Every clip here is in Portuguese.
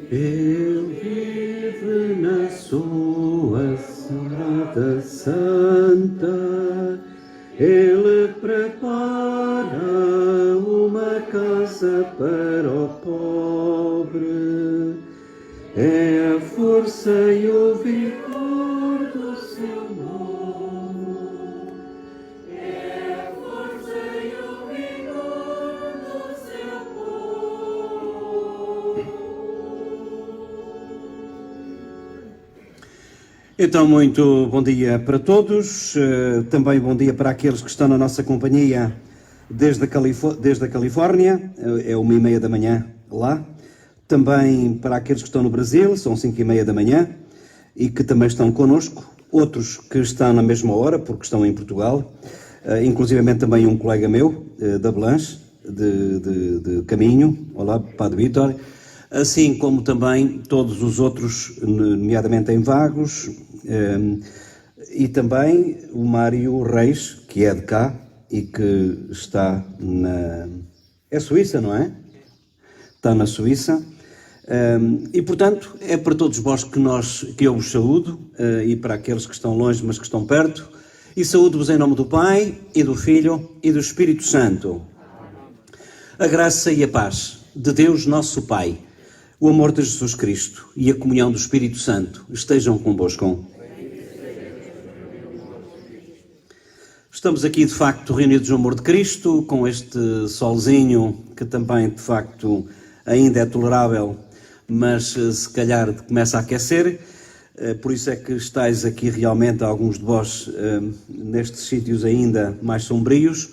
Ele vive na sua morada santa, Ele prepara uma casa para o pobre, é a força e o vigor do seu nome, é a força e o vigor do seu povo. Então, muito bom dia para todos, também bom dia para aqueles que estão na nossa companhia desde a Califórnia, é 1h30 da manhã lá. Também para aqueles que estão no Brasil, são 5h30 da manhã, e que também estão connosco. Outros que estão na mesma hora, porque estão em Portugal, inclusivamente também um colega meu, da Belange, de Caminho. Olá, Padre Vítor. Assim como também todos os outros, nomeadamente em Vagos, e também o Mário Reis, que é de cá e que está na... É Suíça, não é? Está na Suíça. E, portanto, é para todos vós que eu vos saúdo, e para aqueles que estão longe, mas que estão perto, e saúdo-vos em nome do Pai, e do Filho, e do Espírito Santo. A graça e a paz de Deus nosso Pai, o amor de Jesus Cristo e a comunhão do Espírito Santo estejam convosco. Estamos aqui, de facto, reunidos no amor de Cristo, com este solzinho que também, de facto, ainda é tolerável, mas se calhar começa a aquecer. Por isso é que estáis aqui realmente, alguns de vós, nestes sítios ainda mais sombrios.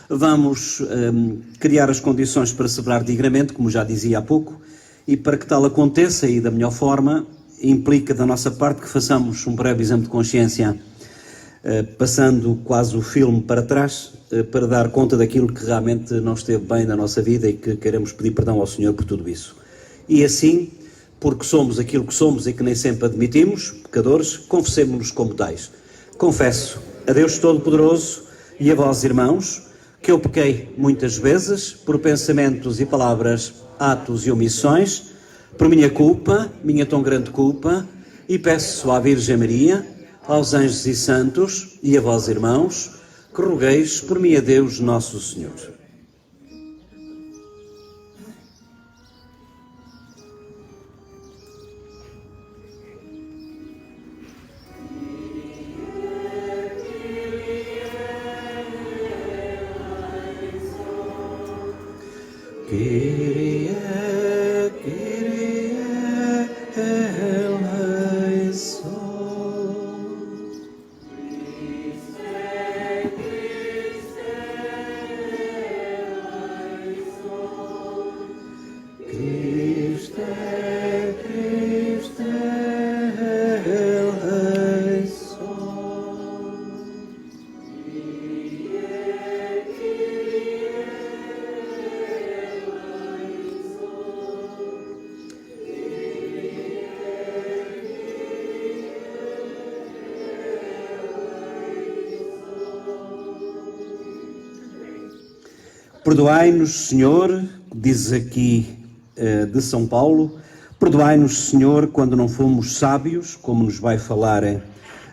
Vamos criar as condições para celebrar dignamente, como já dizia há pouco, e para que tal aconteça e da melhor forma, implica da nossa parte que façamos um breve exame de consciência, passando quase o filme para trás, para dar conta daquilo que realmente não esteve bem na nossa vida e que queremos pedir perdão ao Senhor por tudo isso. E assim, porque somos aquilo que somos e que nem sempre admitimos, pecadores, confessemos-nos como tais. Confesso a Deus Todo-Poderoso e a vós, irmãos, que eu pequei muitas vezes por pensamentos e palavras, atos e omissões, por minha culpa, minha tão grande culpa, e peço à Virgem Maria, aos anjos e santos e a vós, irmãos, que rogueis por mim a Deus nosso Senhor. Perdoai-nos, Senhor, diz aqui de São Paulo, perdoai-nos, Senhor, quando não fomos sábios, como nos vai falar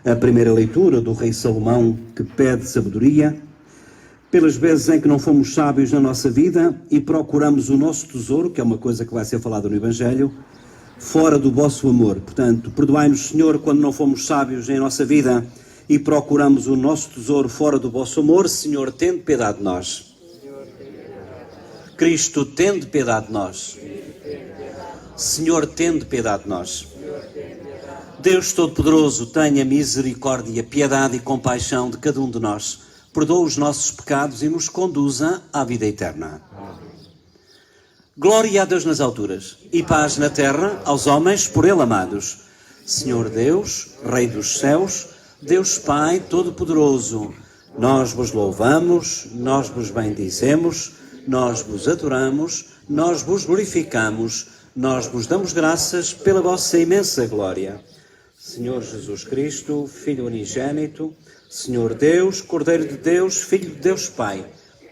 a primeira leitura do rei Salomão, que pede sabedoria, pelas vezes em que não fomos sábios na nossa vida e procuramos o nosso tesouro, que é uma coisa que vai ser falada no Evangelho, fora do vosso amor. Portanto, perdoai-nos, Senhor, quando não fomos sábios em nossa vida e procuramos o nosso tesouro fora do vosso amor. Senhor, tende piedade de nós. Cristo, tende piedade de nós. Senhor, tende piedade de nós. Deus Todo-Poderoso, tenha misericórdia, piedade e compaixão de cada um de nós. Perdoa os nossos pecados e nos conduza à vida eterna. Glória a Deus nas alturas e paz na terra aos homens por Ele amados. Senhor Deus, Rei dos céus, Deus Pai Todo-Poderoso, nós vos louvamos, nós vos bendizemos, nós vos adoramos, nós vos glorificamos, nós vos damos graças pela vossa imensa glória. Senhor Jesus Cristo, Filho unigênito, Senhor Deus, Cordeiro de Deus, Filho de Deus Pai,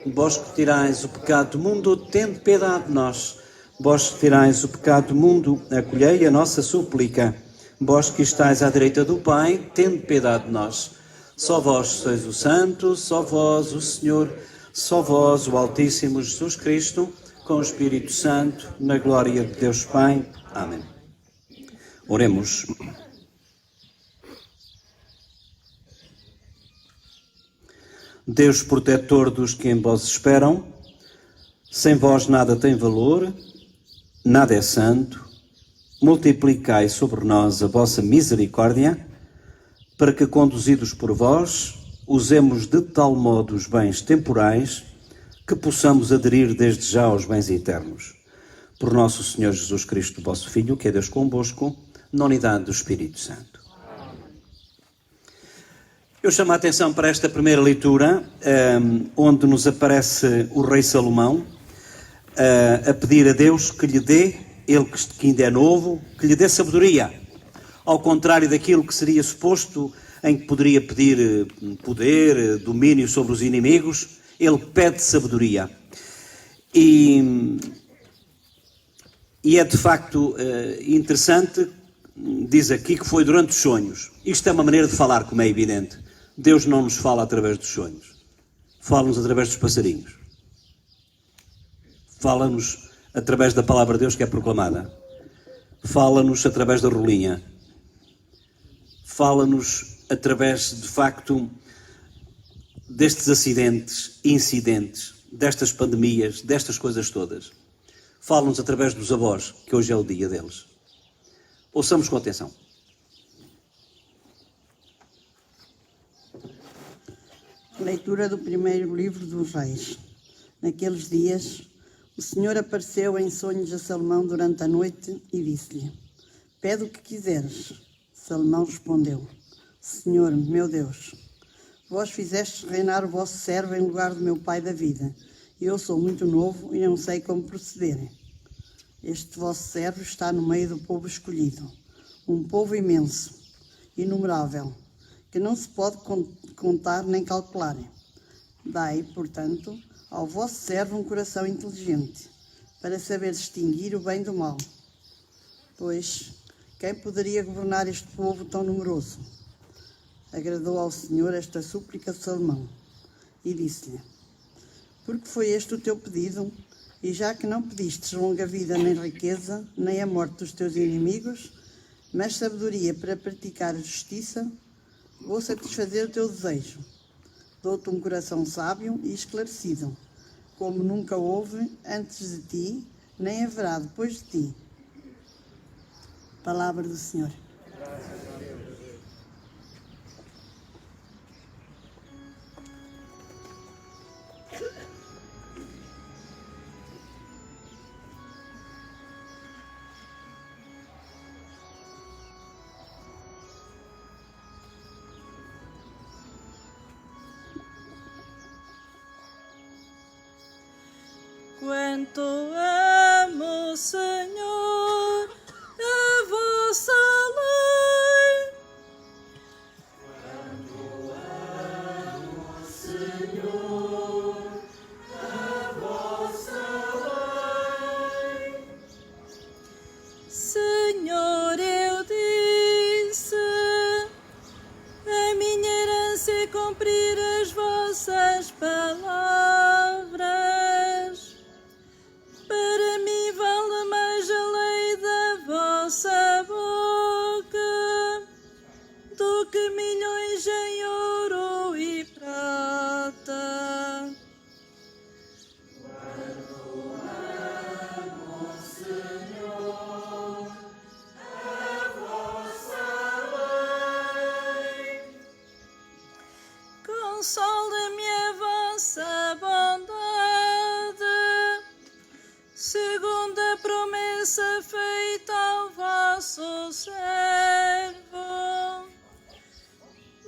vós que tirais o pecado do mundo, tende piedade de nós. Vós tirais o pecado do mundo, acolhei a nossa súplica. Vós que estáis à direita do Pai, tende piedade de nós. Só vós sois o Santo, só vós o Senhor, só vós o Altíssimo Jesus Cristo, com o Espírito Santo, na glória de Deus Pai. Amém. Oremos. Deus protetor dos que em vós esperam, sem vós nada tem valor, nada é santo, multiplicai sobre nós a vossa misericórdia, para que, conduzidos por vós, usemos de tal modo os bens temporais, que possamos aderir desde já aos bens eternos. Por nosso Senhor Jesus Cristo, vosso Filho, que é Deus convosco, na unidade do Espírito Santo. Eu chamo a atenção para esta primeira leitura, onde nos aparece o rei Salomão, a pedir a Deus que lhe dê, ele que ainda é novo, que lhe dê sabedoria, ao contrário daquilo que seria suposto, em que poderia pedir poder, domínio sobre os inimigos, ele pede sabedoria. E é de facto interessante, diz aqui que foi durante os sonhos. Isto é uma maneira de falar, como é evidente. Deus não nos fala através dos sonhos, fala-nos através dos passarinhos, fala-nos através da palavra de Deus que é proclamada, fala-nos através da rolinha, fala-nos através, de facto, destes acidentes, incidentes, destas pandemias, destas coisas todas. Fala-nos através dos avós, que hoje é o dia deles. Ouçamos com atenção. Leitura do primeiro livro dos Reis. Naqueles dias, o Senhor apareceu em sonhos a Salomão durante a noite e disse-lhe: Pede o que quiseres. Salomão respondeu: Senhor, meu Deus, vós fizestes reinar o vosso servo em lugar do meu pai David, e eu sou muito novo e não sei como proceder. Este vosso servo está no meio do povo escolhido, um povo imenso, inumerável, que não se pode contar nem calcular. Dai, portanto, ao vosso servo um coração inteligente, para saber distinguir o bem do mal. Pois, quem poderia governar este povo tão numeroso? Agradou ao Senhor esta súplica de Salomão, e disse-lhe: Porque foi este o teu pedido, e já que não pedistes longa vida nem riqueza, nem a morte dos teus inimigos, mas sabedoria para praticar a justiça, vou satisfazer o teu desejo. Dou-te um coração sábio e esclarecido, como nunca houve antes de ti, nem haverá depois de ti. Palavra do Senhor. Quanto amo, Senhor, a vossa lei. Quanto amo, Senhor, a vossa lei. Senhor, eu disse, a minha herança é cumprir as vossas palavras. Para mim vale mais a lei da vossa boca do que milhões em ouro e prata. Quando amo, Senhor, a vossa lei, consola-me a vossa bondade, segundo a promessa feita ao vosso servo.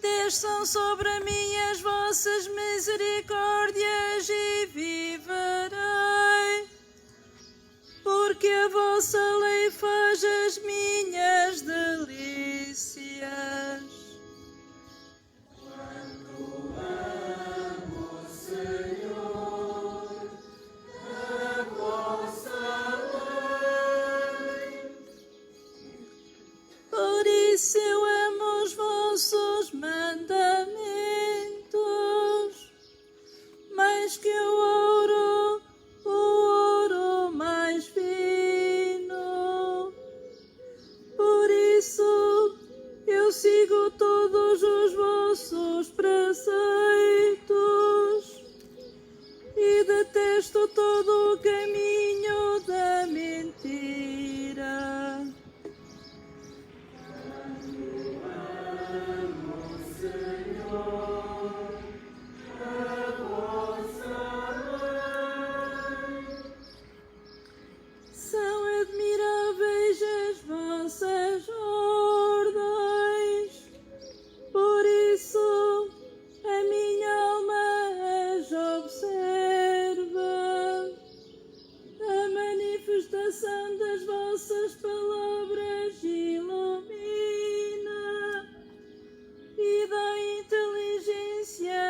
Desçam sobre mim as vossas misericórdias e viverei, porque a vossa lei faz as minhas delícias. Quando amo, Senhor, a vossa lei. palavras ilumina e dá inteligência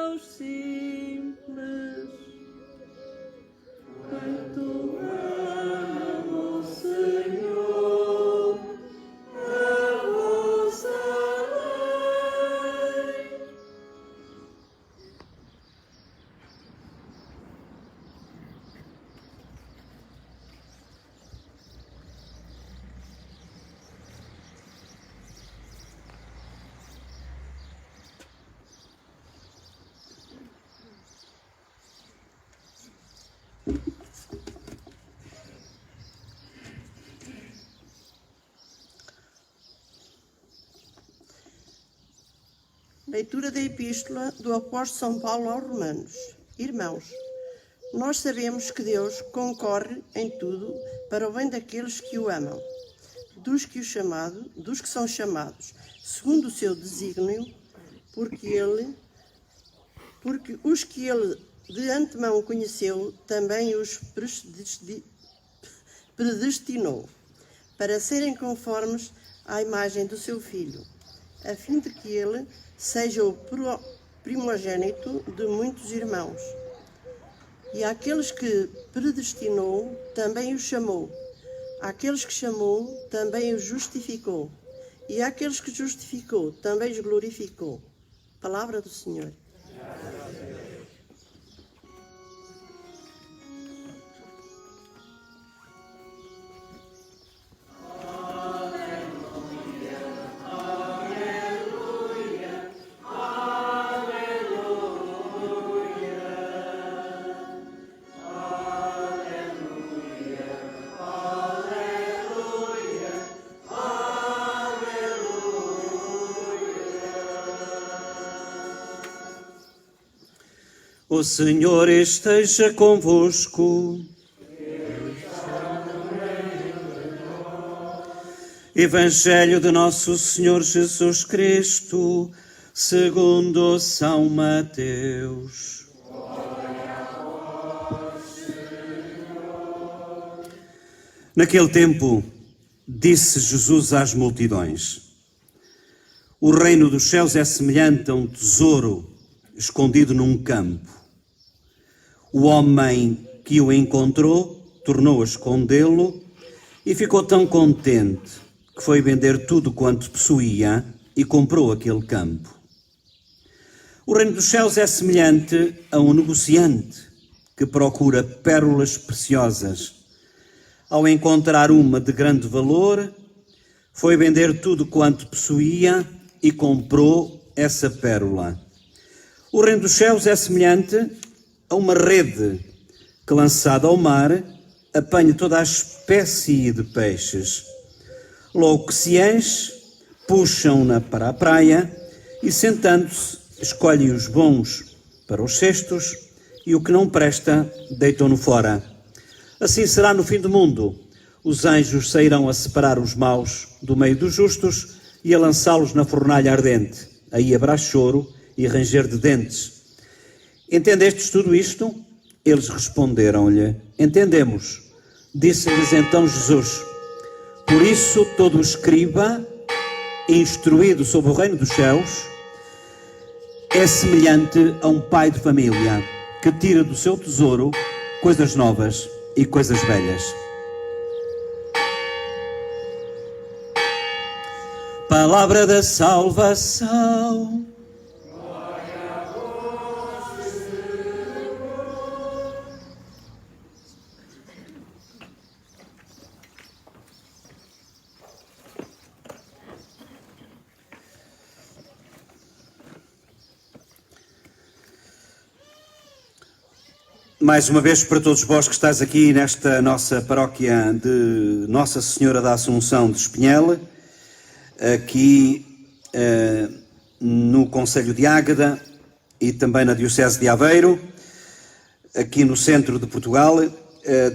aos simples. Quanto amo, Senhor, a vossa lei. Leitura da Epístola do Apóstolo São Paulo aos Romanos. Irmãos, nós sabemos que Deus concorre em tudo para o bem daqueles que o amam, dos que são chamados, segundo o seu desígnio, porque os que ele de antemão conheceu, também os predestinou, para serem conformes à imagem do seu Filho, a fim de que ele seja o primogênito de muitos irmãos. E àqueles que predestinou, também os chamou. Àqueles que chamou, também os justificou. E àqueles que justificou, também os glorificou. Palavra do Senhor. O Senhor esteja convosco. Evangelho de nosso Senhor Jesus Cristo, segundo São Mateus. Naquele tempo, disse Jesus às multidões: o reino dos céus é semelhante a um tesouro escondido num campo. O homem que o encontrou tornou a escondê-lo e ficou tão contente que foi vender tudo quanto possuía e comprou aquele campo. O reino dos céus é semelhante a um negociante que procura pérolas preciosas. Ao encontrar uma de grande valor, foi vender tudo quanto possuía e comprou essa pérola. O reino dos céus é semelhante a uma rede que, lançada ao mar, apanha toda a espécie de peixes. Logo que se enche, puxam-na para a praia e, sentando-se, escolhem os bons para os cestos e o que não presta, deitam-no fora. Assim será no fim do mundo. Os anjos sairão a separar os maus do meio dos justos e a lançá-los na fornalha ardente. Aí haverá choro e ranger de dentes. Entendestes tudo isto? Eles responderam-lhe: entendemos. Disse-lhes então Jesus: por isso todo escriba, instruído sobre o reino dos céus, é semelhante a um pai de família que tira do seu tesouro coisas novas e coisas velhas. Palavra da salvação. Mais uma vez, para todos vós que estáis aqui nesta nossa paróquia de Nossa Senhora da Assunção de Espinhel, aqui no concelho de Águeda e também na diocese de Aveiro, aqui no centro de Portugal,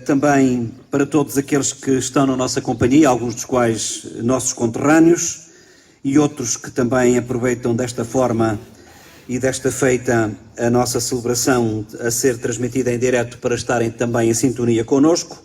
também para todos aqueles que estão na nossa companhia, alguns dos quais nossos conterrâneos e outros que também aproveitam desta forma e desta feita a nossa celebração a ser transmitida em direto para estarem também em sintonia connosco.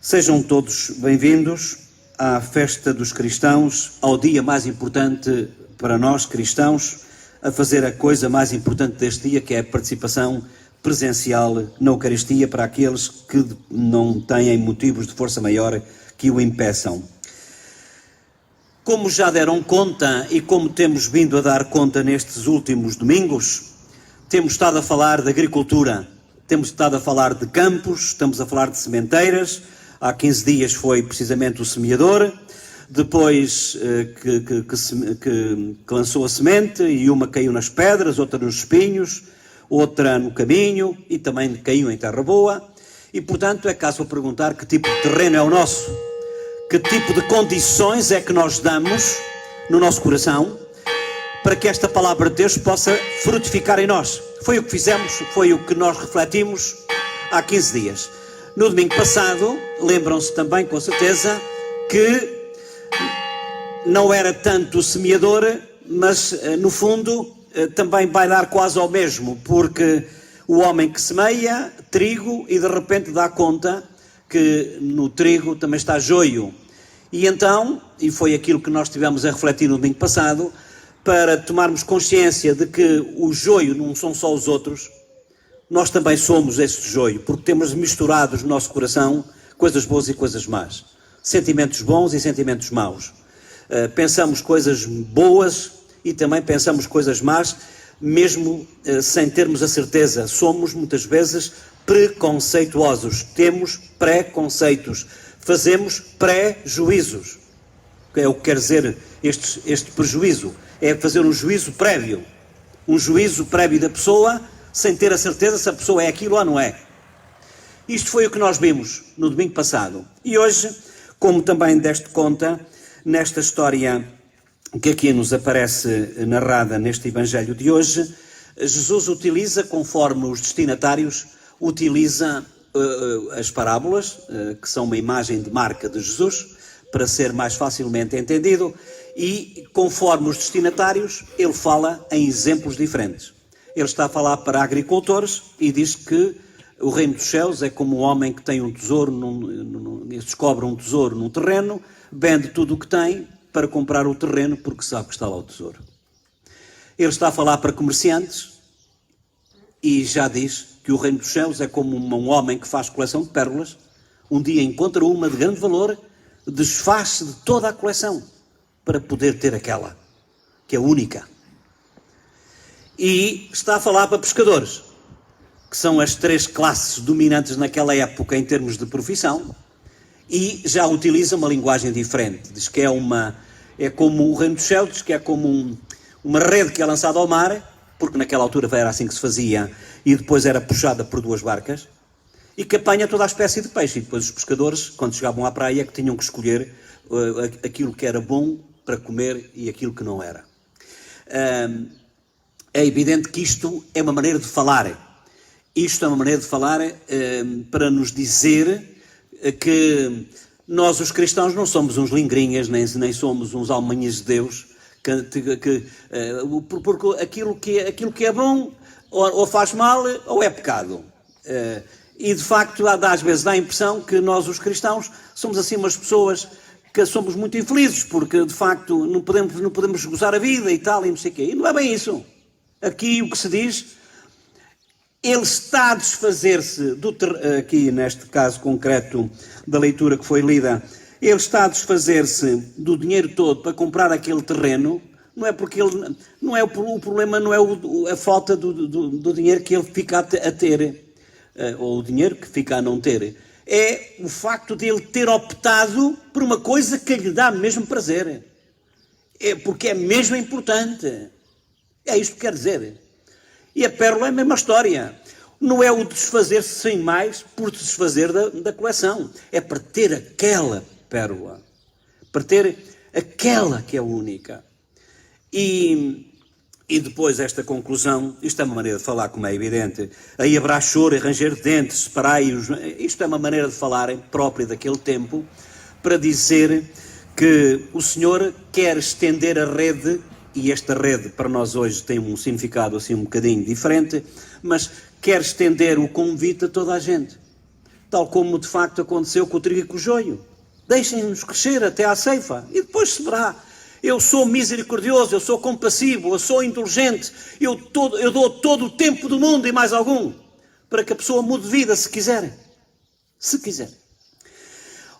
Sejam todos bem-vindos à festa dos cristãos, ao dia mais importante para nós cristãos, a fazer a coisa mais importante deste dia, que é a participação presencial na Eucaristia para aqueles que não têm motivos de força maior que o impeçam. Como já deram conta e como temos vindo a dar conta nestes últimos domingos, temos estado a falar de agricultura, temos estado a falar de campos, estamos a falar de sementeiras. Há 15 dias foi precisamente o semeador, depois que lançou a semente e uma caiu nas pedras, outra nos espinhos, outra no caminho e também caiu em terra boa. E portanto é caso a perguntar que tipo de terreno é o nosso, que tipo de condições é que nós damos no nosso coração para que esta palavra de Deus possa frutificar em nós. Foi o que fizemos, foi o que nós refletimos há 15 dias. No domingo passado, lembram-se também com certeza que não era tanto o semeador, mas no fundo também vai dar quase ao mesmo, porque o homem que semeia trigo e de repente dá conta que no trigo também está joio. E então, e foi aquilo que nós tivemos a refletir no domingo passado, para tomarmos consciência de que o joio não são só os outros, nós também somos esse joio, porque temos misturados no nosso coração coisas boas e coisas más, sentimentos bons e sentimentos maus. Pensamos coisas boas e também pensamos coisas más, mesmo sem termos a certeza. Somos muitas vezes preconceituosos, temos preconceitos, fazemos pré-juízos. É o que quer dizer este prejuízo, é fazer um juízo prévio da pessoa, sem ter a certeza se a pessoa é aquilo ou não é. Isto foi o que nós vimos no domingo passado. E hoje, como também deste conta, nesta história que aqui nos aparece narrada neste Evangelho de hoje, Jesus utiliza, conforme os destinatários, utiliza as parábolas, que são uma imagem de marca de Jesus, para ser mais facilmente entendido, e conforme os destinatários, ele fala em exemplos diferentes. Ele está a falar para agricultores e diz que o reino dos céus é como um homem que tem um tesouro, descobre um tesouro num terreno, vende tudo o que tem para comprar o terreno porque sabe que está lá o tesouro. Ele está a falar para comerciantes e já diz que o reino dos céus é como um homem que faz coleção de pérolas, um dia encontra uma de grande valor, desfaz-se de toda a coleção para poder ter aquela, que é única. E está a falar para pescadores, que são as 3 classes dominantes naquela época em termos de profissão, e já utiliza uma linguagem diferente. Diz que é como o reino dos céus, diz que é como uma rede que é lançada ao mar, porque naquela altura era assim que se fazia, e depois era puxada por 2 barcas, e que apanha toda a espécie de peixe. E depois os pescadores, quando chegavam à praia, que tinham que escolher aquilo que era bom para comer e aquilo que não era. É evidente que isto é uma maneira de falar. Isto é uma maneira de falar para nos dizer que nós, os cristãos, não somos uns lingrinhas, nem somos uns almanhas de Deus, porque aquilo que é bom ou faz mal ou é pecado. E de facto, às vezes dá a impressão que nós, os cristãos, somos assim umas pessoas que somos muito infelizes, porque de facto não podemos gozar a vida e tal, e não sei o quê. E não é bem isso. Aqui o que se diz, ele está a desfazer-se, aqui neste caso concreto da leitura que foi lida, ele está a desfazer-se do dinheiro todo para comprar aquele terreno, não é porque ele, não é o problema, não é a falta do dinheiro que ele fica a ter, ou o dinheiro que fica a não ter, é o facto de ele ter optado por uma coisa que lhe dá mesmo prazer, porque é mesmo importante. É isto que quer dizer. E a pérola é a mesma história. Não é o desfazer-se sem mais por desfazer da coleção. É para ter aquela pérola. Para ter aquela que é única. E depois esta conclusão, isto é uma maneira de falar, como é evidente. Aí haverá choro e ranger de dentes, separai-os. Isto é uma maneira de falar própria daquele tempo, para dizer que o Senhor quer estender a rede. E esta rede para nós hoje tem um significado assim um bocadinho diferente, mas quer estender o convite a toda a gente. tal como de facto aconteceu com o trigo e com o joio. Deixem-nos crescer até à ceifa e depois se verá. Eu sou misericordioso, eu sou compassivo, eu sou indulgente, eu dou todo o tempo do mundo e mais algum, para que a pessoa mude de vida se quiser. Se quiser.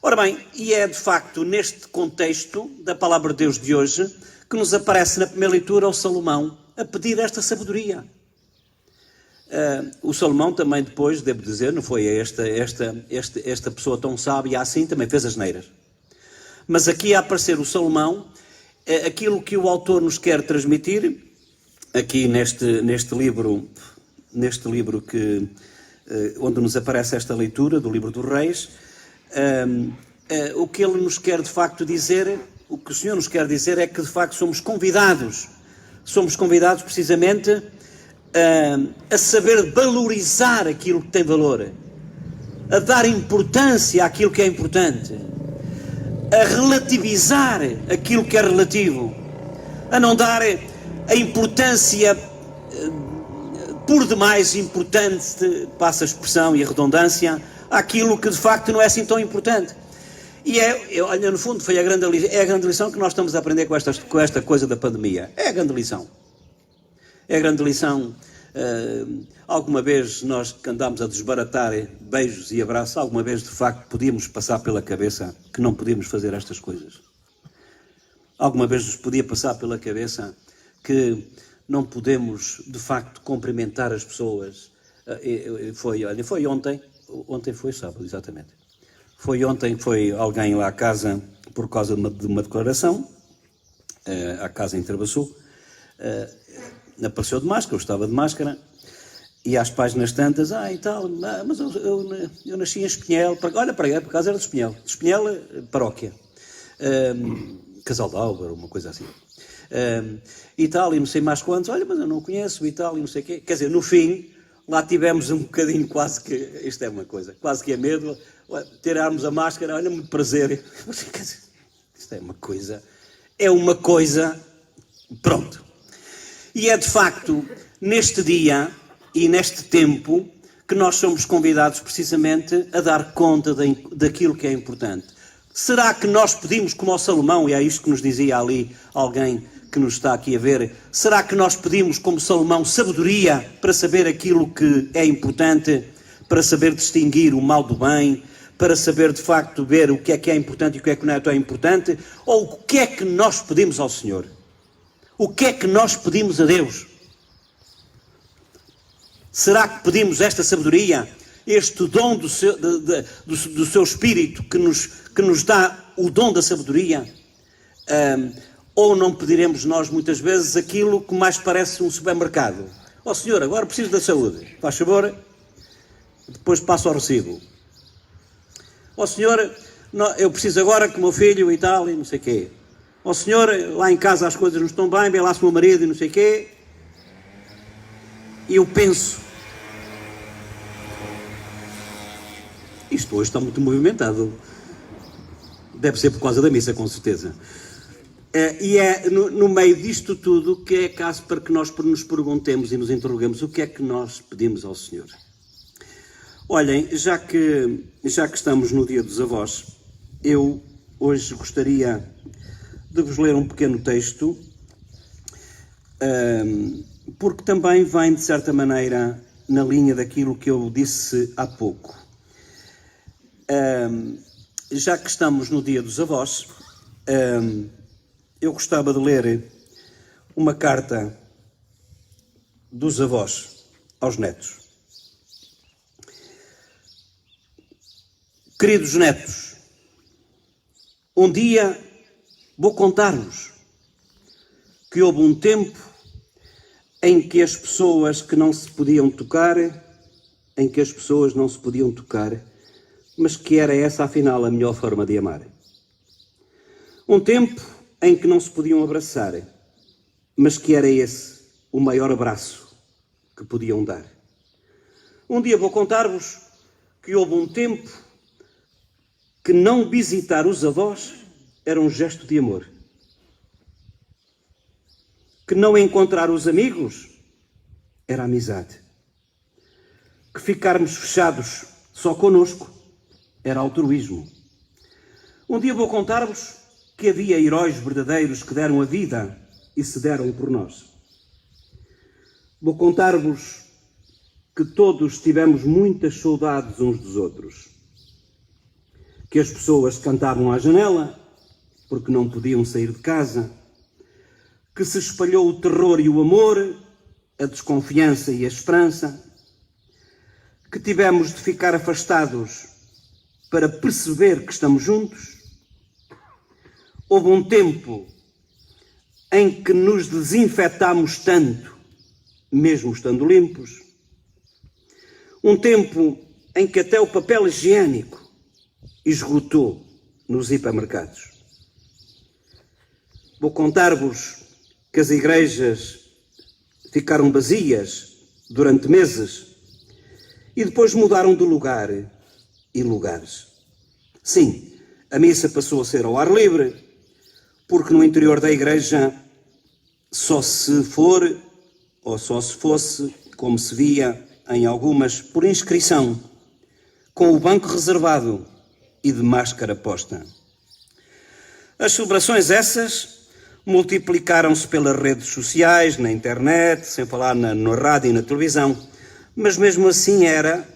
Ora bem, e é de facto neste contexto da palavra de Deus de hoje que nos aparece na primeira leitura o Salomão a pedir esta sabedoria. O Salomão também depois, devo dizer, não foi esta pessoa tão sábia assim, também fez asneiras. Mas aqui a aparecer o Salomão, aquilo que o autor nos quer transmitir, aqui neste livro que, onde nos aparece esta leitura do livro dos Reis, o que ele nos quer de facto dizer, o que o Senhor nos quer dizer é que de facto somos convidados precisamente a saber valorizar aquilo que tem valor, a dar importância àquilo que é importante, a relativizar aquilo que é relativo, a não dar a importância por demais importante, passa a expressão e a redundância, àquilo que de facto não é assim tão importante. E olha, no fundo, é a grande lição que nós estamos a aprender com esta coisa da pandemia. É a grande lição. É a grande lição. Alguma vez nós que andámos a desbaratar beijos e abraços, alguma vez de facto podíamos passar pela cabeça que não podíamos fazer estas coisas? Alguma vez nos podia passar pela cabeça que não podemos de facto cumprimentar as pessoas? Foi ontem foi sábado, exatamente. Foi ontem, foi alguém lá à casa por causa de uma declaração, à casa em Trabaçu, apareceu de máscara, eu estava de máscara, e às páginas tantas, e tal, mas eu nasci em Espinhel, olha para aí, por acaso era de Espinhel, paróquia, Casal de Álvaro, uma coisa assim, e tal, e não sei mais quantos, olha, mas eu não conheço, e tal, e não sei o quê, quer dizer, no fim, lá tivemos um bocadinho quase que, isto é uma coisa, quase que é medo, tirarmos a máscara, olha, muito prazer, isto é uma coisa, pronto. E é de facto neste dia e neste tempo que nós somos convidados precisamente a dar conta daquilo que é importante. Será que nós pedimos como ao Salomão, e é isto que nos dizia ali alguém que nos está aqui a ver, será que nós pedimos como Salomão sabedoria para saber aquilo que é importante, para saber distinguir o mal do bem, para saber de facto ver o que é importante e o que é que não é tão importante? Ou o que é que nós pedimos ao Senhor? O que é que nós pedimos a Deus? Será que pedimos esta sabedoria, este dom do seu Espírito que nos dá o dom da sabedoria? Ou não pediremos nós muitas vezes aquilo que mais parece um supermercado? Ó Senhor, agora preciso da saúde, faz favor, depois passo ao recibo. Ó Senhor, eu preciso agora que o meu filho e tal, e não sei o quê. Ó Senhor, lá em casa as coisas não estão bem, vem lá se o meu marido e não sei o quê. E eu penso, isto hoje está muito movimentado. Deve ser por causa da missa, com certeza. E é no meio disto tudo que é caso para que nós nos perguntemos e nos interroguemos o que é que nós pedimos ao Senhor. Olhem, já que estamos no Dia dos Avós, eu hoje gostaria de vos ler um pequeno texto, porque também vem, de certa maneira, na linha daquilo que eu disse há pouco. Já que estamos no Dia dos Avós, eu gostava de ler uma carta dos avós aos netos. Queridos netos, um dia vou contar-vos que houve um tempo em que as pessoas não se podiam tocar, mas que era essa, afinal, a melhor forma de amar. Um tempo em que não se podiam abraçar, mas que era esse o maior abraço que podiam dar. Um dia vou contar-vos que houve um tempo que não visitar os avós era um gesto de amor. Que não encontrar os amigos era amizade. Que ficarmos fechados só connosco era altruísmo. Um dia vou contar-vos que havia heróis verdadeiros que deram a vida e se deram por nós. Vou contar-vos que todos tivemos muitas saudades uns dos outros. Que as pessoas cantavam à janela porque não podiam sair de casa. Que se espalhou o terror e o amor, a desconfiança e a esperança. Que tivemos de ficar afastados para perceber que estamos juntos. Houve um tempo em que nos desinfetámos tanto, mesmo estando limpos. Um tempo em que até o papel higiênico esgotou nos hipermercados. Vou contar-vos que as igrejas ficaram vazias durante meses e depois mudaram de lugar e lugares. Sim, a missa passou a ser ao ar livre, porque no interior da igreja só se for, ou só se fosse, como se via em algumas, por inscrição, com o banco reservado e de máscara posta. As celebrações essas multiplicaram-se pelas redes sociais, na internet, sem falar na rádio e na televisão, mas mesmo assim era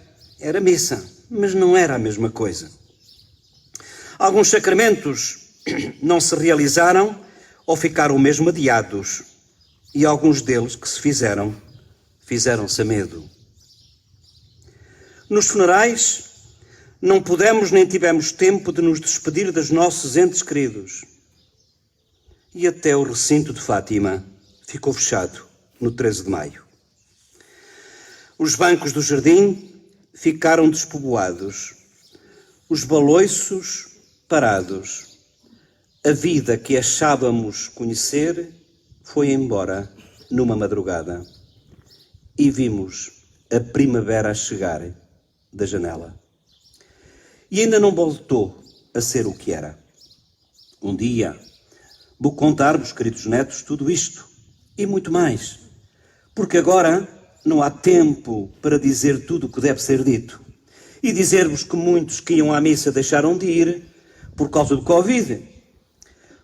missa, mas não era a mesma coisa. Alguns sacramentos não se realizaram ou ficaram mesmo adiados, e alguns deles que se fizeram-se a medo. Nos funerais não pudemos nem tivemos tempo de nos despedir dos nossos entes queridos. E até o recinto de Fátima ficou fechado no 13 de maio. Os bancos do jardim ficaram despovoados, os baloiços parados. A vida que achávamos conhecer foi embora numa madrugada e vimos a primavera a chegar da janela. E ainda não voltou a ser o que era. Um dia vou contar-vos, queridos netos, tudo isto e muito mais, porque agora não há tempo para dizer tudo o que deve ser dito e dizer-vos que muitos que iam à missa deixaram de ir por causa do Covid.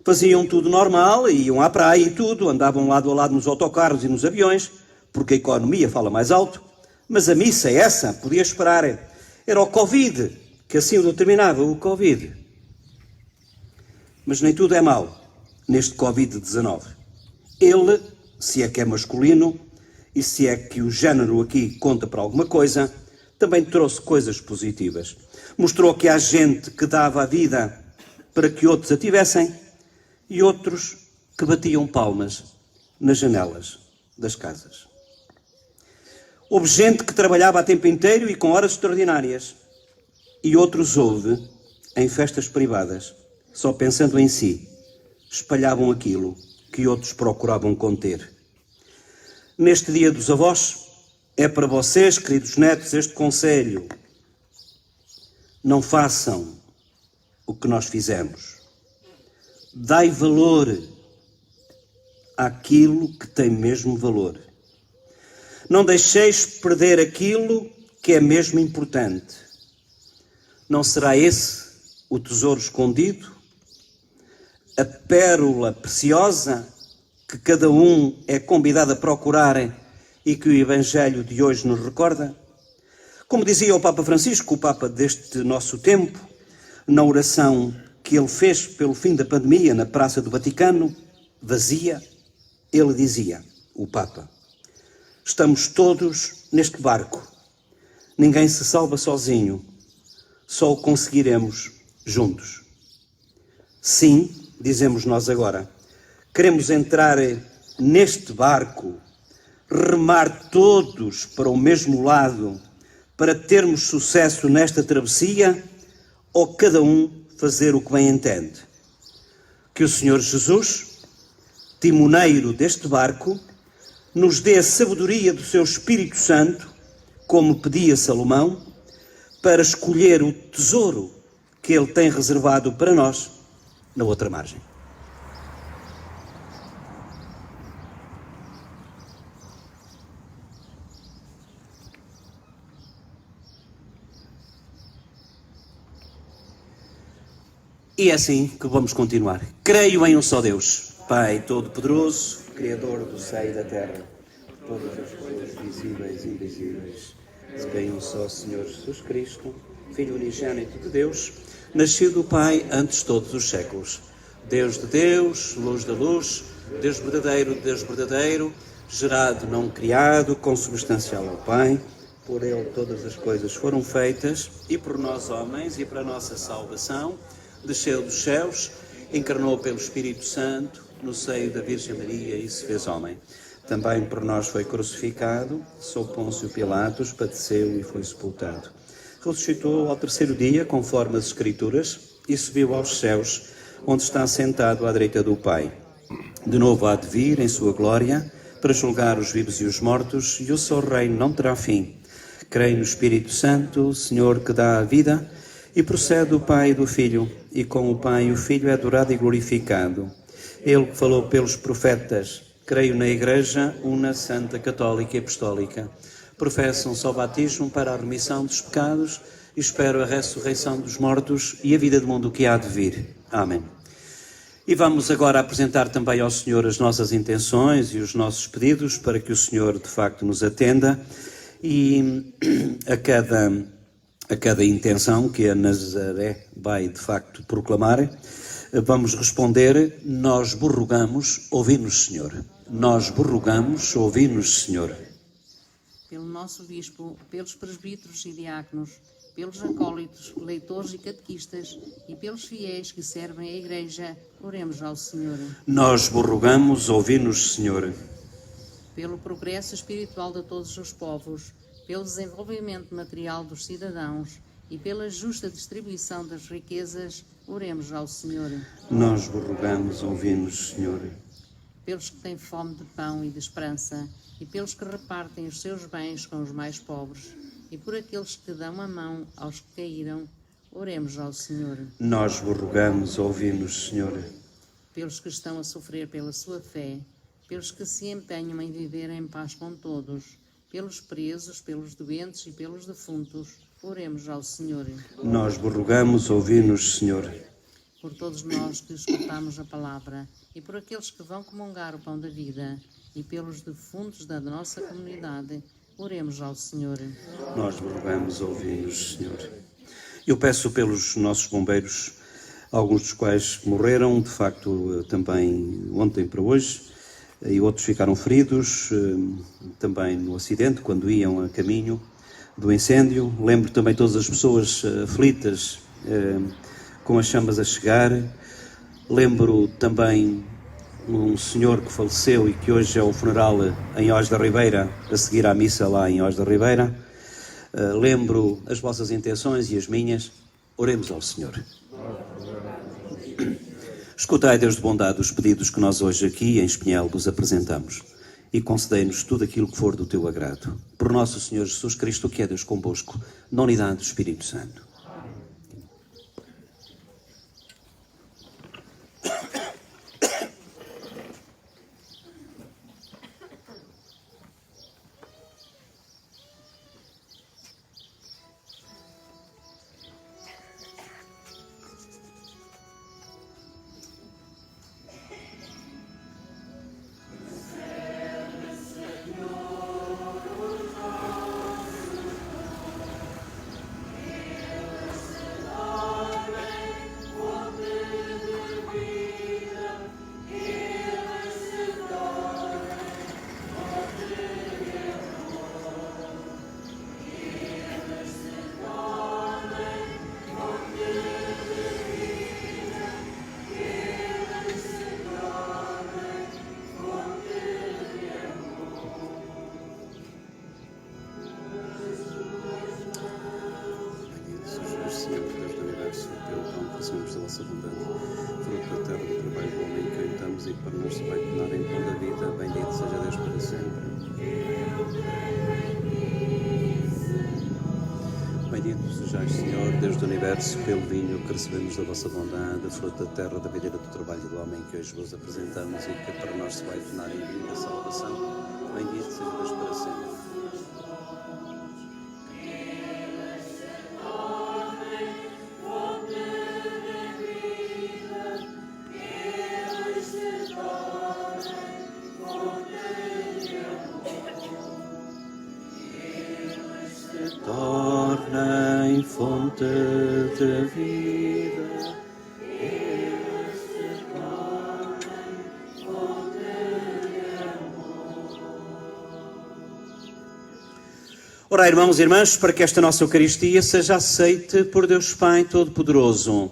Faziam tudo normal, iam à praia e tudo, andavam lado a lado nos autocarros e nos aviões, porque a economia fala mais alto, mas a missa essa podia esperar. Era o Covid, que assim o determinava, o Covid. Mas nem tudo é mau neste Covid-19. Ele, se é que é masculino, e se é que o género aqui conta para alguma coisa, também trouxe coisas positivas. Mostrou que há gente que dava a vida para que outros a tivessem e outros que batiam palmas nas janelas das casas. Houve gente que trabalhava a tempo inteiro e com horas extraordinárias e outros houve, em festas privadas, só pensando em si, espalhavam aquilo que outros procuravam conter. Neste Dia dos Avós, é para vocês, queridos netos, este conselho. Não façam o que nós fizemos. Dai valor àquilo que tem mesmo valor. Não deixeis perder aquilo que é mesmo importante. Não será esse o tesouro escondido? A pérola preciosa que cada um é convidado a procurar e que o Evangelho de hoje nos recorda? Como dizia o Papa Francisco, o Papa deste nosso tempo, na oração que ele fez pelo fim da pandemia na Praça do Vaticano, vazia, ele dizia, o Papa: estamos todos neste barco. Ninguém se salva sozinho. Só o conseguiremos juntos. Sim, dizemos nós agora, queremos entrar neste barco, remar todos para o mesmo lado, para termos sucesso nesta travessia, ou cada um fazer o que bem entende? Que o Senhor Jesus, timoneiro deste barco, nos dê a sabedoria do seu Espírito Santo, como pedia Salomão, para escolher o tesouro que ele tem reservado para nós na outra margem. E é assim que vamos continuar. Creio em um só Deus, Pai Todo-Poderoso, Criador do céu e da terra, todas as coisas visíveis e invisíveis. Creio em um só Senhor Jesus Cristo, Filho unigênito de Deus, nascido do Pai antes de todos os séculos. Deus de Deus, luz da luz, Deus verdadeiro, gerado, não criado, consubstancial ao Pai. Por Ele todas as coisas foram feitas, e por nós homens, e para a nossa salvação, desceu dos céus, encarnou pelo Espírito Santo, no seio da Virgem Maria e se fez homem. Também por nós foi crucificado, sob Pôncio Pilatos, padeceu e foi sepultado. Ressuscitou ao terceiro dia, conforme as Escrituras, e subiu aos céus, onde está sentado à direita do Pai. De novo há de vir em sua glória, para julgar os vivos e os mortos, e o seu reino não terá fim. Creio no Espírito Santo, Senhor que dá a vida, e procede do Pai e do Filho, e com o Pai e o Filho é adorado e glorificado. Ele que falou pelos profetas, creio na Igreja, una, santa, católica e apostólica. Professo um só batismo para a remissão dos pecados, e espero a ressurreição dos mortos e a vida do mundo que há de vir. Amém. E vamos agora apresentar também ao Senhor as nossas intenções e os nossos pedidos, para que o Senhor de facto nos atenda, e a cada intenção que a Nazaré vai de facto proclamar, vamos responder: nós vos rogamos, ouvi-nos, Senhor. Nós vos rogamos, ouvi-nos, Senhor. Pelo nosso Bispo, pelos presbíteros e diáconos, pelos acólitos, leitores e catequistas e pelos fiéis que servem a Igreja, oremos ao Senhor. Nós vos rogamos, ouvi-nos, Senhor. Pelo progresso espiritual de todos os povos, pelo desenvolvimento material dos cidadãos e pela justa distribuição das riquezas, oremos ao Senhor. Nós vos rogamos, ouvi-nos, Senhor. Pelos que têm fome de pão e de esperança, e pelos que repartem os seus bens com os mais pobres, e por aqueles que dão a mão aos que caíram, oremos ao Senhor. Nós vos rogamos, ouvi-nos, Senhor. Pelos que estão a sofrer pela sua fé, pelos que se empenham em viver em paz com todos, pelos presos, pelos doentes e pelos defuntos, oremos ao Senhor. Nós vos rogamos, ouvi-nos, Senhor. Por todos nós que escutamos a palavra, e por aqueles que vão comungar o pão da vida, e pelos defuntos da nossa comunidade, oremos ao Senhor. Nós vos rogamos, ouvi-nos, Senhor. Eu peço pelos nossos bombeiros, alguns dos quais morreram, de facto, também ontem para hoje, e outros ficaram feridos, também no acidente, quando iam a caminho do incêndio. Lembro também todas as pessoas aflitas, com as chamas a chegar. Lembro também um senhor que faleceu e que hoje é o funeral em Oz da Ribeira, a seguir à missa lá em Oz da Ribeira. Lembro as vossas intenções e as minhas. Oremos ao Senhor. Escutai, Deus de bondade, os pedidos que nós hoje aqui em Espinhel vos apresentamos, e concedei-nos tudo aquilo que for do teu agrado. Por nosso Senhor Jesus Cristo, que é Deus convosco, na unidade do Espírito Santo. E para nós se vai tornar em pão da vida, bendito seja Deus para sempre. Bendito sejais, Senhor, Deus do Universo, pelo vinho que recebemos da vossa bondade, a fruta da terra, da videira do trabalho do homem que hoje vos apresentamos e que para nós se vai tornar em vinho da salvação. Bendito seja Deus para sempre. fonte de vida. Ora, irmãos e irmãs, para que esta nossa Eucaristia seja aceite por Deus Pai Todo-Poderoso.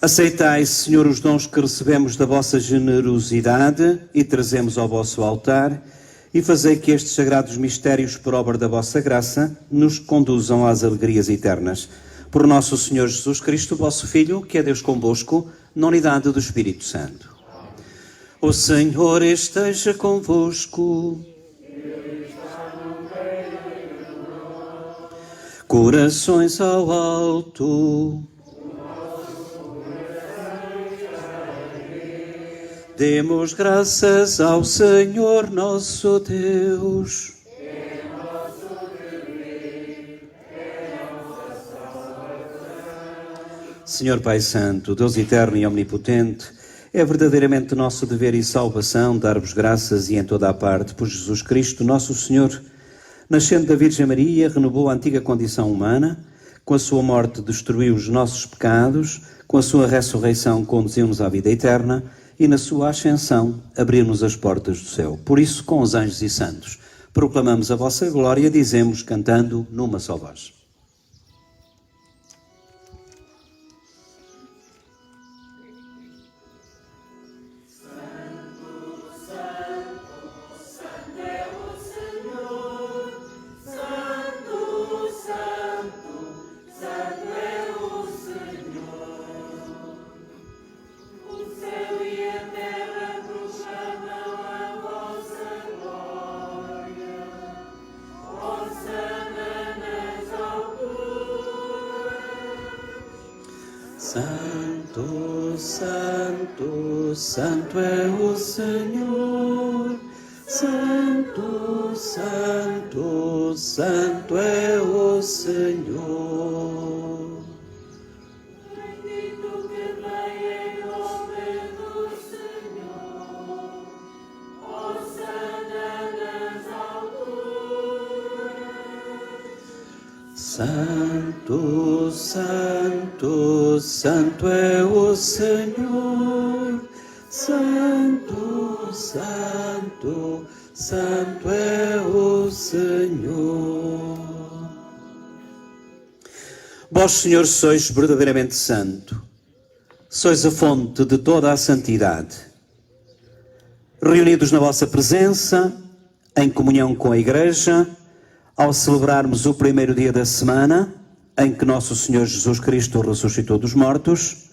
Aceitai, Senhor, os dons que recebemos da vossa generosidade e trazemos ao vosso altar, e fazei que estes sagrados mistérios, por obra da vossa graça, nos conduzam às alegrias eternas. Por nosso Senhor Jesus Cristo, vosso Filho, que é Deus convosco, na unidade do Espírito Santo. O Senhor esteja convosco. Corações ao alto. Demos graças ao Senhor nosso Deus. Senhor Pai Santo, Deus eterno e omnipotente, é verdadeiramente nosso dever e salvação dar-vos graças e em toda a parte por Jesus Cristo, nosso Senhor, nascendo da Virgem Maria, renovou a antiga condição humana, com a sua morte destruiu os nossos pecados, com a sua ressurreição conduziu-nos à vida eterna, e na sua ascensão abriu-nos as portas do céu. Por isso, com os anjos e santos, proclamamos a vossa glória, dizemos, cantando numa só voz. Santo, Santo, Santo é o Senhor. Santo, Santo, Santo é o Senhor. Bendito que vem em nome do Senhor. Hosana nas alturas. Santo, Santo, Santo é o Senhor. Santo, Santo, Santo é o Senhor. Vós, Senhor, sois verdadeiramente santo. Sois a fonte de toda a santidade. Reunidos na vossa presença, em comunhão com a Igreja, ao celebrarmos o primeiro dia da semana, em que nosso Senhor Jesus Cristo ressuscitou dos mortos,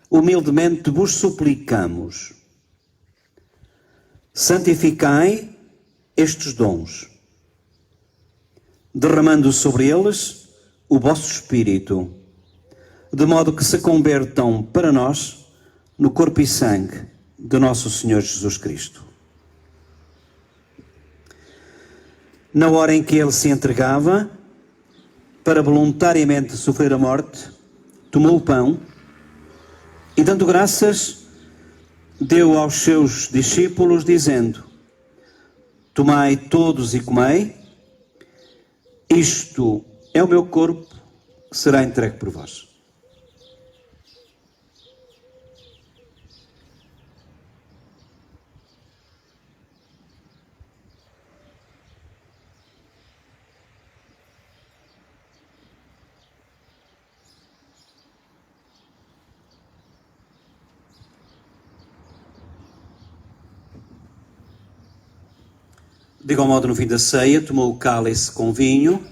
humildemente vos suplicamos: santificai estes dons, derramando sobre eles o vosso Espírito, de modo que se convertam para nós no corpo e sangue de nosso Senhor Jesus Cristo. Na hora em que ele se entregava para voluntariamente sofrer a morte, tomou o pão e, dando graças, deu aos seus discípulos, dizendo: tomai todos e comei, isto é o meu corpo que será entregue por vós. De igual modo, no fim da ceia, tomou o cálice com vinho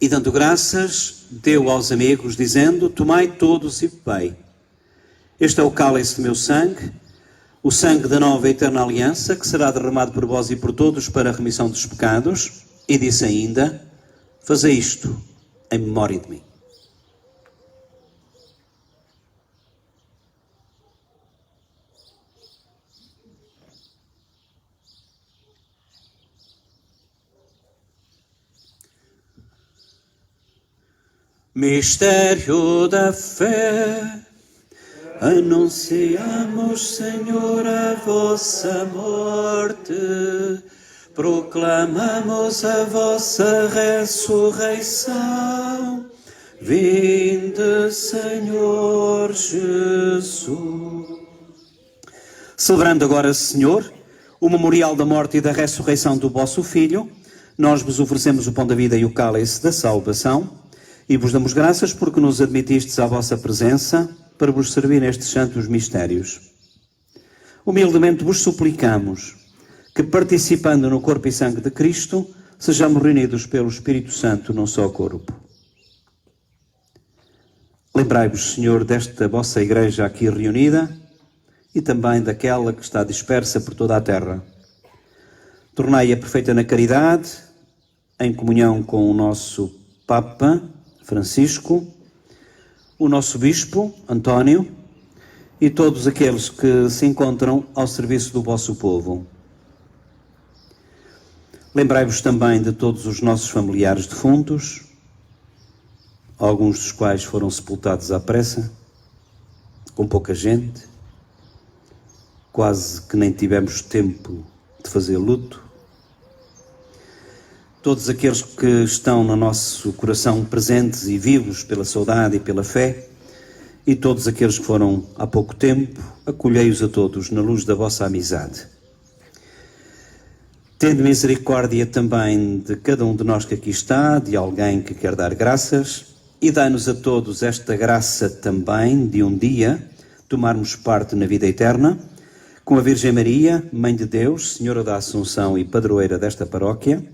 e, dando graças, deu aos amigos, dizendo: tomai todos e bebei. Este é o cálice do meu sangue, o sangue da nova e eterna aliança, que será derramado por vós e por todos para a remissão dos pecados. E disse ainda: fazei isto em memória de mim. Mistério da fé, Anunciamos, Senhor, a vossa morte, proclamamos a vossa ressurreição. Vinde, Senhor Jesus. Celebrando agora, Senhor, o memorial da morte e da ressurreição do vosso Filho, nós vos oferecemos o pão da vida e o cálice da salvação e vos damos graças porque nos admitistes à vossa presença para vos servir nestes santos mistérios. Humildemente vos suplicamos que, participando no corpo e sangue de Cristo, sejamos reunidos pelo Espírito Santo num só corpo. Lembrai-vos, Senhor, desta vossa igreja aqui reunida e também daquela que está dispersa por toda a terra. Tornai-a perfeita na caridade, em comunhão com o nosso Papa Francisco, o nosso Bispo António e todos aqueles que se encontram ao serviço do vosso povo. Lembrai-vos também de todos os nossos familiares defuntos, alguns dos quais foram sepultados à pressa, com pouca gente, quase que nem tivemos tempo de fazer luto. Todos aqueles que estão no nosso coração presentes e vivos pela saudade e pela fé, e todos aqueles que foram há pouco tempo, acolhei-os a todos na luz da vossa amizade. Tende misericórdia também de cada um de nós que aqui está, de alguém que quer dar graças, e dai-nos a todos esta graça também de um dia tomarmos parte na vida eterna, com a Virgem Maria, Mãe de Deus, Senhora da Assunção e Padroeira desta paróquia,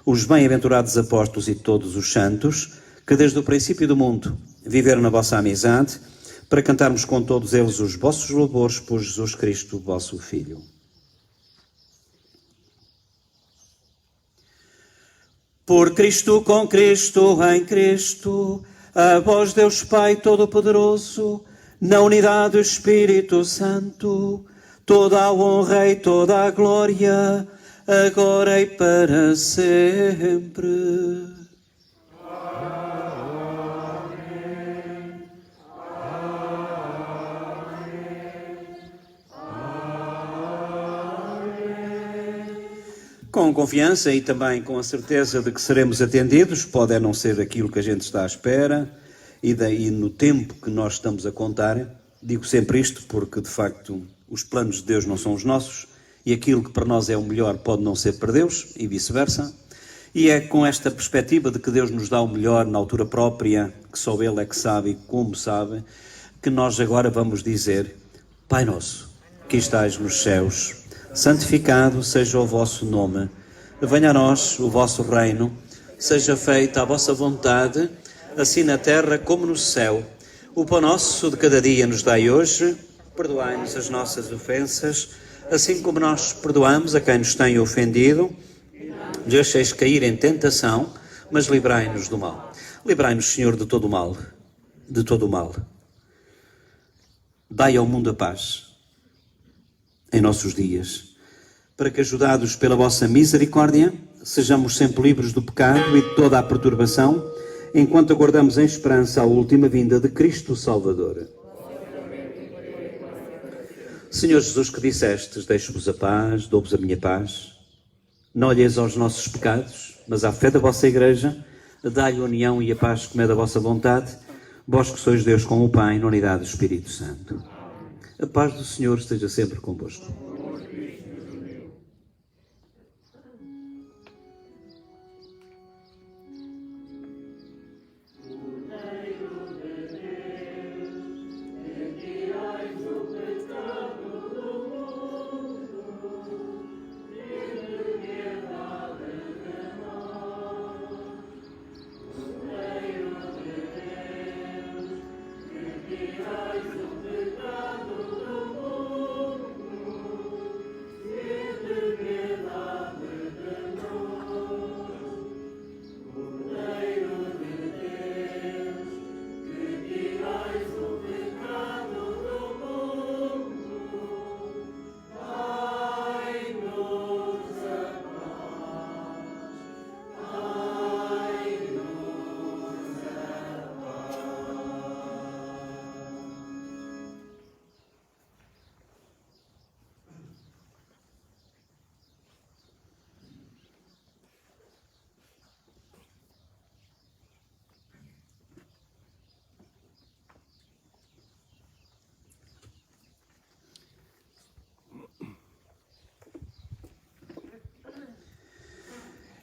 os bem-aventurados apóstolos e todos os santos, que desde o princípio do mundo viveram na vossa amizade, para cantarmos com todos eles os vossos louvores por Jesus Cristo, vosso Filho. Por Cristo, com Cristo, em Cristo, a vós Deus Pai Todo-Poderoso, na unidade do Espírito Santo, toda a honra e toda a glória, agora e para sempre. Com confiança e também com a certeza de que seremos atendidos, pode não ser aquilo que a gente está à espera, e daí no tempo que nós estamos a contar, digo sempre isto porque de facto os planos de Deus não são os nossos, e aquilo que para nós é o melhor pode não ser para Deus, e vice-versa, e é com esta perspectiva de que Deus nos dá o melhor na altura própria, que só Ele é que sabe e como sabe, que nós agora vamos dizer: Pai nosso, que estais nos céus, santificado seja o vosso nome, venha a nós o vosso reino, seja feita a vossa vontade, assim na terra como no céu. O pão nosso de cada dia nos dai hoje, perdoai-nos as nossas ofensas, assim como nós perdoamos a quem nos tem ofendido. Não deixeis cair em tentação, mas livrai-nos do mal. Livrai-nos, Senhor, de todo o mal, de todo o mal. Dai ao mundo a paz em nossos dias, para que, ajudados pela vossa misericórdia, sejamos sempre livres do pecado e de toda a perturbação, enquanto aguardamos em esperança a última vinda de Cristo Salvador. Senhor Jesus, que dissestes: deixo-vos a paz, dou-vos a minha paz. Não olheis aos nossos pecados, mas à fé da vossa Igreja, dai-lhe a união e a paz como é da vossa vontade, vós que sois Deus com o Pai, na unidade do Espírito Santo. A paz do Senhor esteja sempre convosco.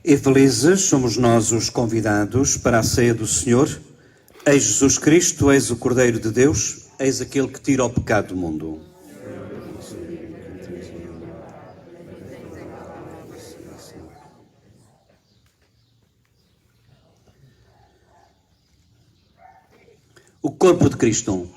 E felizes somos nós os convidados para a ceia do Senhor. Eis Jesus Cristo, eis o Cordeiro de Deus, eis aquele que tira o pecado do mundo. O corpo de Cristo.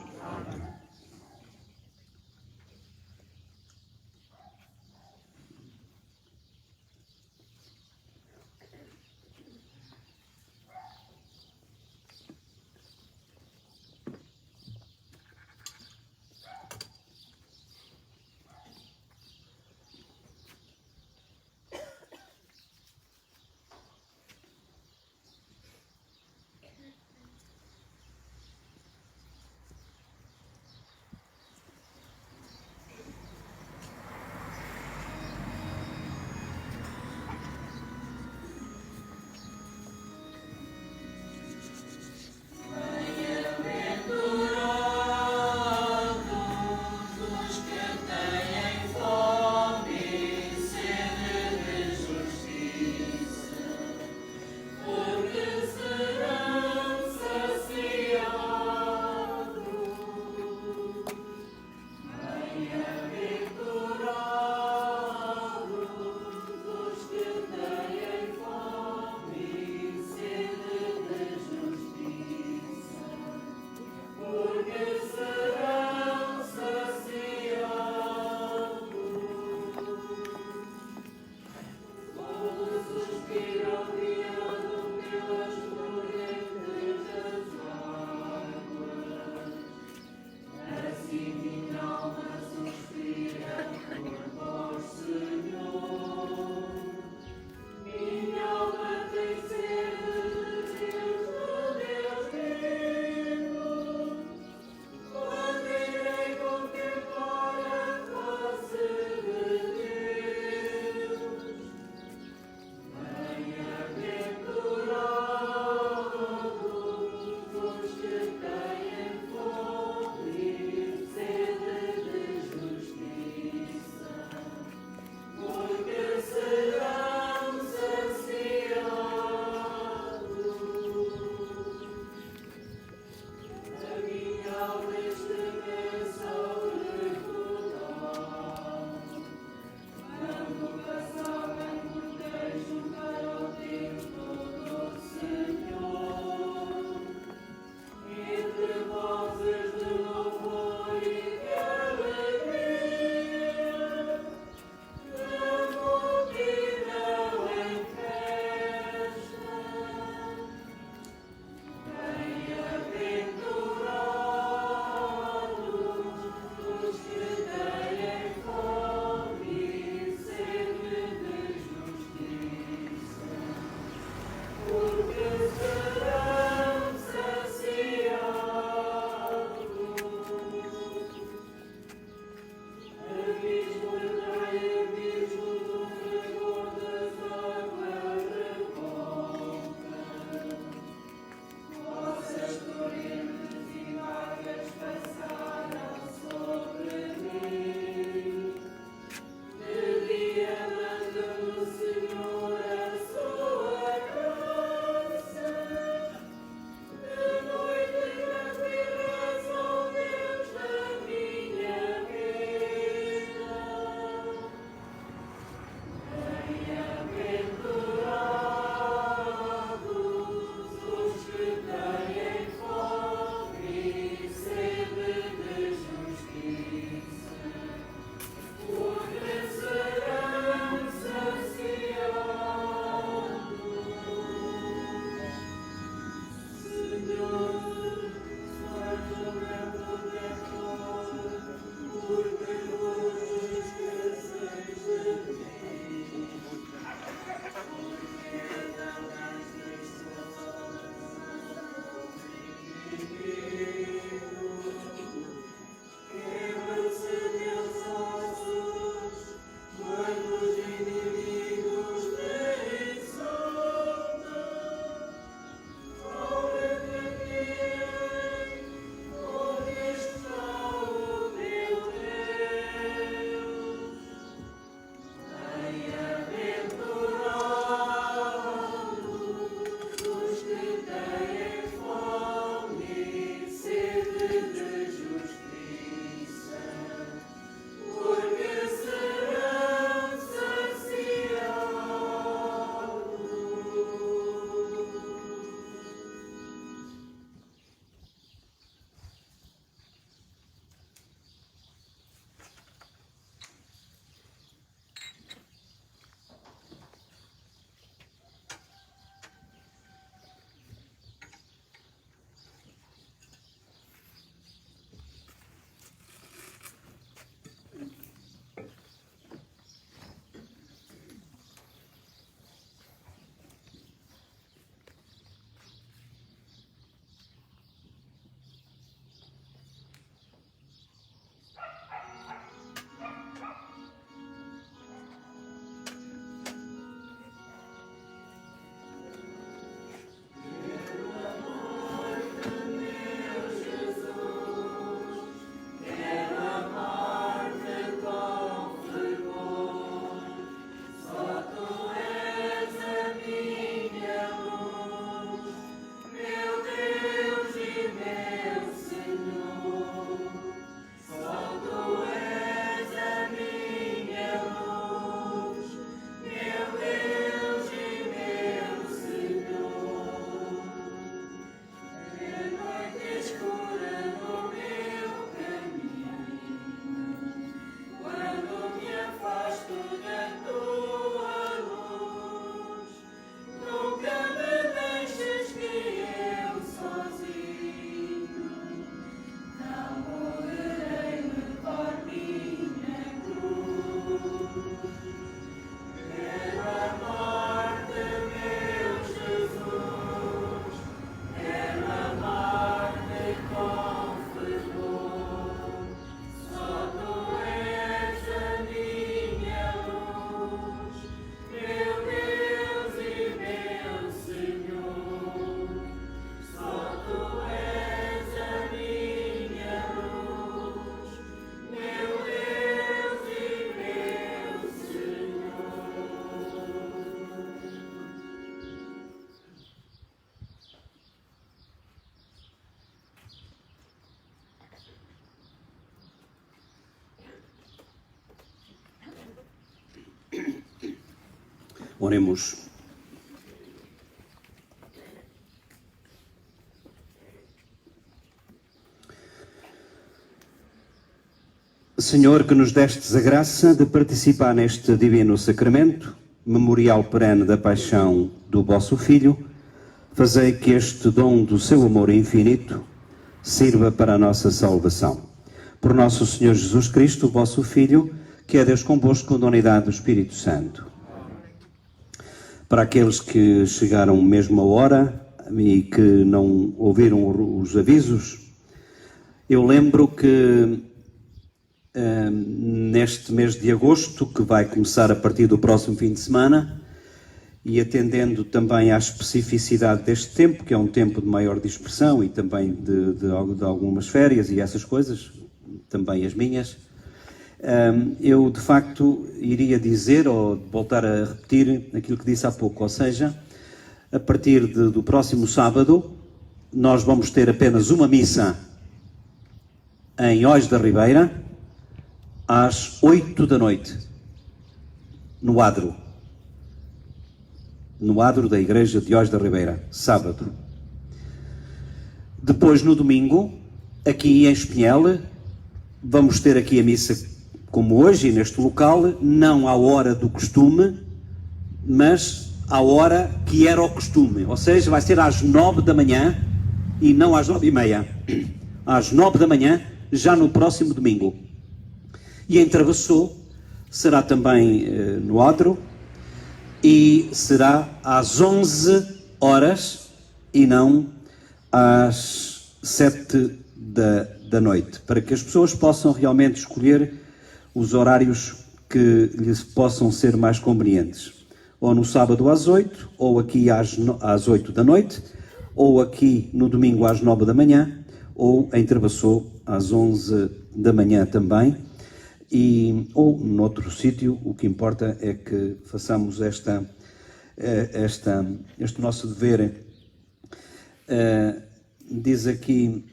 Oremos. Senhor, que nos destes a graça de participar neste divino sacramento, memorial perene da paixão do vosso Filho, fazei que este dom do seu amor infinito sirva para a nossa salvação. Por nosso Senhor Jesus Cristo, vosso Filho, que é Deus convosco na unidade do Espírito Santo. Para aqueles que chegaram mesmo a hora e que não ouviram os avisos, eu lembro que neste mês de agosto, que vai começar a partir do próximo fim de semana, e atendendo também à especificidade deste tempo, que é um tempo de maior dispersão e também de algumas férias e essas coisas, também as minhas, eu de facto iria dizer, ou voltar a repetir aquilo que disse há pouco, ou seja, a partir do próximo sábado, nós vamos ter apenas uma missa em Ois da Ribeira, às 8 da noite, no adro da Igreja de Ois da Ribeira, sábado. Depois, no domingo, aqui em Espinhel, vamos ter aqui a missa como hoje, neste local, não à hora do costume, mas à hora que era o costume, ou seja, vai ser às 9 da manhã e não às 9h30, às 9 da manhã, já no próximo domingo. E em Travassou será também no adro e será às 11 horas e não às 7 da noite, para que as pessoas possam realmente escolher os horários que lhes possam ser mais convenientes. Ou no sábado às 8, ou aqui às 8 da noite, ou aqui no domingo às 9 da manhã, ou em Travassou às 11 da manhã também. Ou noutro sítio, o que importa é que façamos este nosso dever. Diz aqui,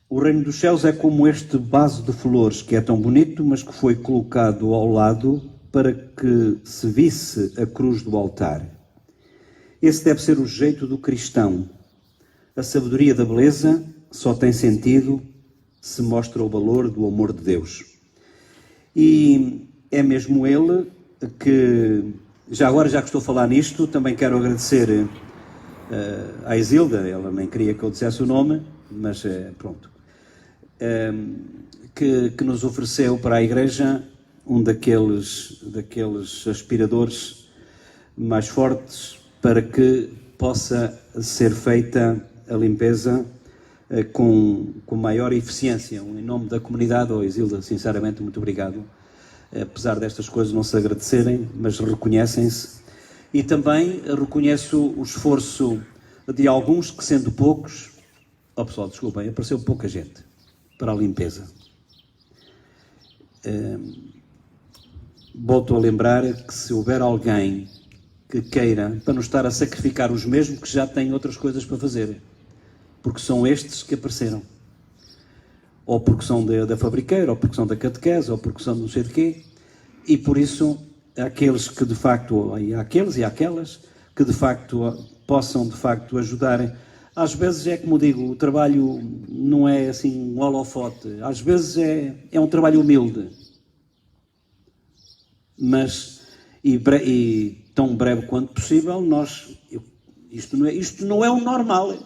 o reino dos céus é como este vaso de flores, que é tão bonito, mas que foi colocado ao lado para que se visse a cruz do altar. Esse deve ser o jeito do cristão. A sabedoria da beleza só tem sentido se mostra o valor do amor de Deus. E é mesmo ele que, já agora, já que estou a falar nisto, também quero agradecer à Isilda, ela nem queria que eu dissesse o nome, mas pronto, que nos ofereceu para a Igreja um daqueles aspiradores mais fortes para que possa ser feita a limpeza com maior eficiência. Em nome da comunidade, Isilda, sinceramente, muito obrigado. Apesar destas coisas não se agradecerem, mas reconhecem-se. E também reconheço o esforço de alguns que, sendo poucos... Oh, pessoal, desculpem, apareceu pouca gente para a limpeza. Volto a lembrar que se houver alguém que queira, para não estar a sacrificar os mesmos que já têm outras coisas para fazer, porque são estes que apareceram, ou porque são da fabriqueira, ou porque são da catequese, ou porque são não sei de quê, e por isso aqueles que de facto, e aqueles e aquelas que de facto possam de facto ajudar. Às vezes é como digo, o trabalho não é assim um holofote, às vezes é um trabalho humilde, mas e tão breve quanto possível. Isto não é o normal.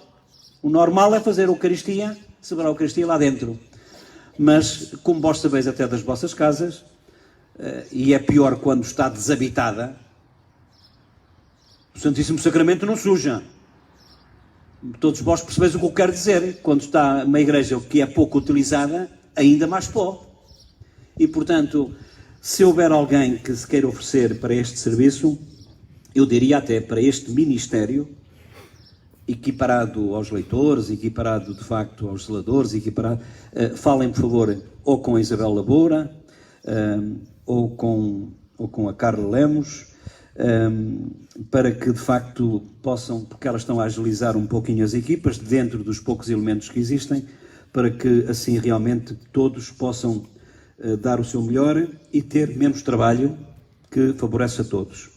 O normal é fazer a Eucaristia, celebrar a Eucaristia lá dentro. Mas, como vós sabeis até das vossas casas, e é pior quando está desabitada, o Santíssimo Sacramento não suja. Todos vós percebeis o que eu quero dizer. Quando está uma igreja que é pouco utilizada, ainda mais pó. E, portanto, se houver alguém que se queira oferecer para este serviço, eu diria até para este ministério, equiparado aos leitores, equiparado de facto aos zeladores, equiparado, falem por favor ou com a Isabel Laboura, ou com a Carla Lemos, para que de facto possam, porque elas estão a agilizar um pouquinho as equipas dentro dos poucos elementos que existem, para que assim realmente todos possam dar o seu melhor e ter menos trabalho, que favorece a todos.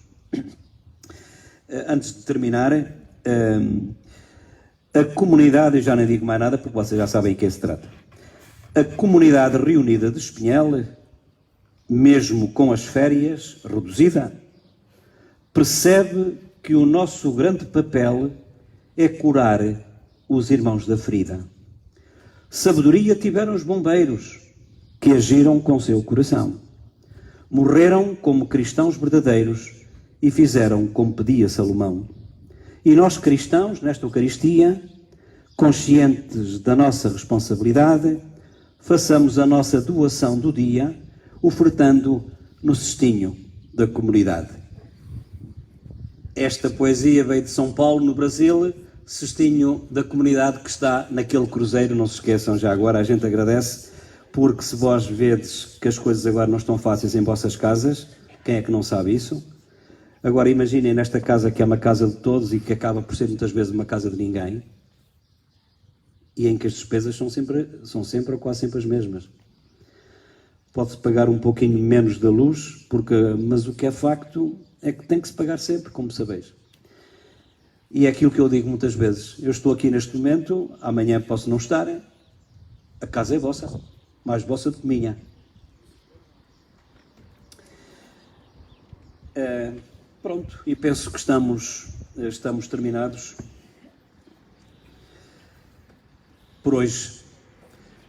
Antes de terminar, a comunidade, eu já não digo mais nada porque vocês já sabem de que se trata. A comunidade reunida de Espinhel, mesmo com as férias reduzida, percebe que o nosso grande papel é curar os irmãos da ferida. Sabedoria tiveram os bombeiros, que agiram com seu coração. Morreram como cristãos verdadeiros e fizeram como pedia Salomão. E nós cristãos, nesta Eucaristia, conscientes da nossa responsabilidade, façamos a nossa doação do dia, ofertando no cestinho da comunidade. Esta poesia veio de São Paulo, no Brasil, cestinho da comunidade que está naquele cruzeiro, não se esqueçam já agora, a gente agradece, porque se vós vedes que as coisas agora não estão fáceis em vossas casas, quem é que não sabe isso? Agora imaginem nesta casa que é uma casa de todos e que acaba por ser muitas vezes uma casa de ninguém, e em que as despesas são sempre ou quase sempre as mesmas. Pode-se pagar um pouquinho menos da luz, mas o que é facto é que tem que se pagar sempre, como sabeis. E é aquilo que eu digo muitas vezes. Eu estou aqui neste momento, amanhã posso não estar, a casa é vossa, mais vossa do que minha. Pronto, e penso que estamos terminados por hoje.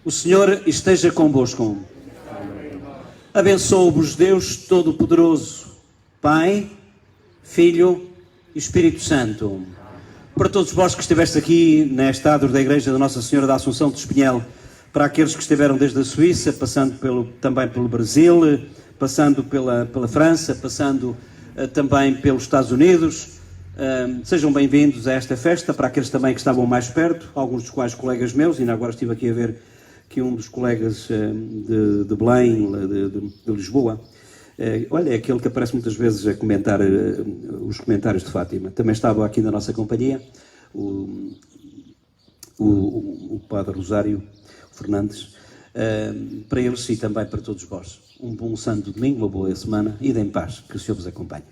O Senhor esteja convosco. Abençoe-vos Deus Todo-Poderoso, Pai, Filho e Espírito Santo. Para todos vós que estiveste aqui nesta adro da Igreja da Nossa Senhora da Assunção de Espinhel, para aqueles que estiveram desde a Suíça, passando também pelo Brasil, passando pela França, passando também pelos Estados Unidos, sejam bem-vindos a esta festa. Para aqueles também que estavam mais perto, alguns dos quais colegas meus, ainda agora estive aqui a ver que um dos colegas de Belém, de Lisboa, olha, é aquele que aparece muitas vezes a comentar os comentários de Fátima. Também estava aqui na nossa companhia o Padre Rosário Fernandes. Para eles e também para todos vós. Um bom santo domingo, uma boa semana e em paz. Que o Senhor vos acompanhe.